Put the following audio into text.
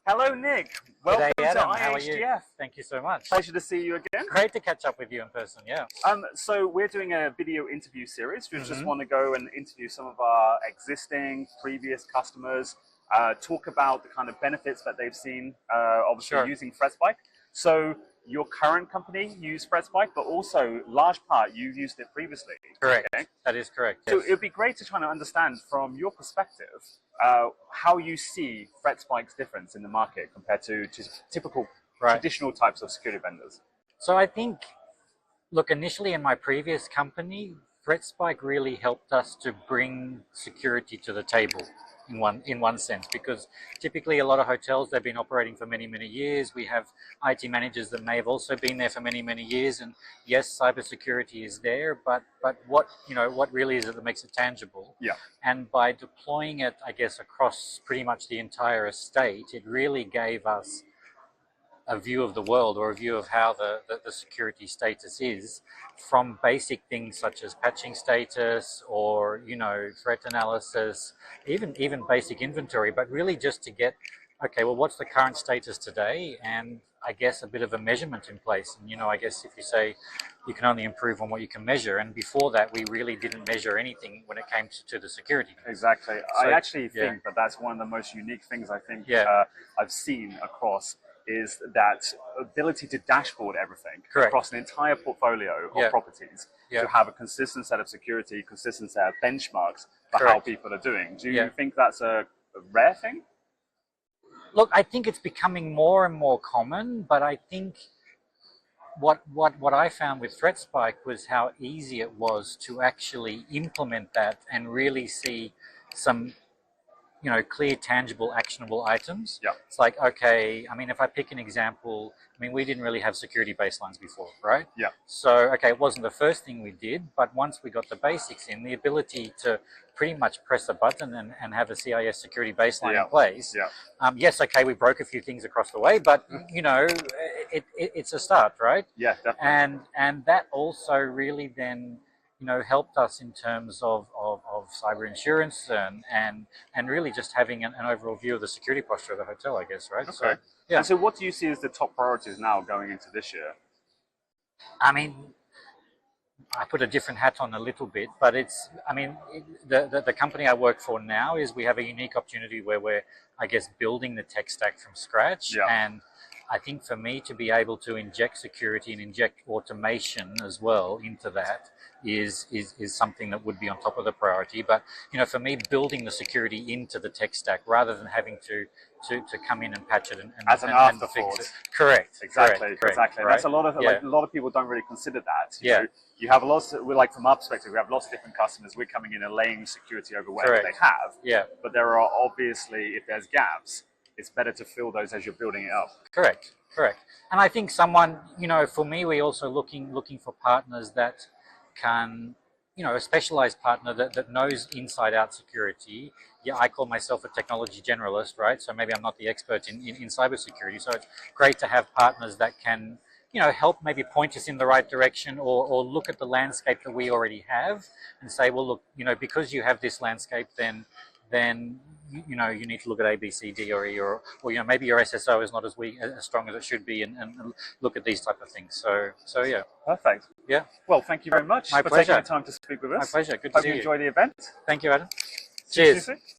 Hello, Nick. Welcome G'day, Adam. to How are you? IHGF. Thank you so much. Pleasure to see you again. Great to catch up with you in person, yeah. So we're doing a video interview series. We just want to go and interview some of our existing, previous customers, talk about the kind of benefits that they've seen, obviously using ThreatSpike. So your current company used ThreatSpike, but also large part you've used it previously. Correct. Okay? That is correct. So yes. it would be great to try to understand from your perspective how you see ThreatSpike's difference in the market compared to typical traditional types of security vendors. So I think, look, initially in my previous company, ThreatSpike really helped us to bring security to the table in one sense, because typically a lot of hotels, they've been operating for many, many years. We have IT managers that may have also been there for many, many years, and yes, cybersecurity is there, but what really is it that makes it tangible? Yeah. And by deploying it, I guess, across pretty much the entire estate, it really gave us a view of the world, or a view of how the security status is, from basic things such as patching status, or threat analysis, even basic inventory, but really just to get, okay, well, what's the current status today, and I guess a bit of a measurement in place. And I guess if you say you can only improve on what you can measure, and before that we really didn't measure anything when it came to the security. Exactly. So, I actually think that's one of the most unique things I think I've seen across, is that ability to dashboard everything across an entire portfolio of properties, to have a consistent set of security, consistent set of benchmarks for how people are doing. Do you think that's a rare thing? Look, I think it's becoming more and more common, but I think what I found with ThreatSpike was how easy it was to actually implement that and really see some clear, tangible, actionable items. Yeah. It's like, okay, I mean, if I pick an example, I mean, we didn't really have security baselines before, right? Yeah. So, okay, it wasn't the first thing we did, but once we got the basics in, the ability to pretty much press a button and have a CIS security baseline in place. Yeah. Yes, okay, we broke a few things across the way, but, it's a start, right? Yeah, definitely. And that also really then helped us in terms of cyber insurance and really just having an overall view of the security posture of the hotel, I guess, right? Okay. So, yeah. And so what do you see as the top priorities now going into this year? I mean, I put a different hat on a little bit, but the company I work for now is, we have a unique opportunity where we're, I guess, building the tech stack from scratch. Yeah. And I think for me to be able to inject security and inject automation as well into that is something that would be on top of the priority. But for me, building the security into the tech stack rather than having to come in and patch it and as an afterthought. fix it. Correct. Exactly. Correct, exactly. right? That's a lot of a lot of people don't really consider that. You know, you have lots. We're like, from our perspective, we have lots of different customers. We're coming in and laying security over whatever they have. Yeah. But there are obviously, if there's gaps, it's better to fill those as you're building it up. Correct. And I think someone, for me, we're also looking for partners that can, a specialized partner that knows inside out security. Yeah, I call myself a technology generalist, right? So maybe I'm not the expert in cybersecurity. So it's great to have partners that can, help maybe point us in the right direction, or look at the landscape that we already have and say, well, look, because you have this landscape, then you need to look at A, B, C, D, or E, or maybe your SSO is not as strong as it should be, and look at these type of things. So yeah. Perfect. Yeah. Well, thank you very much My for pleasure. taking the time to speak with us. My pleasure. Good to see you. Hope you enjoy the event. Thank you, Adam. See you Cheers. soon.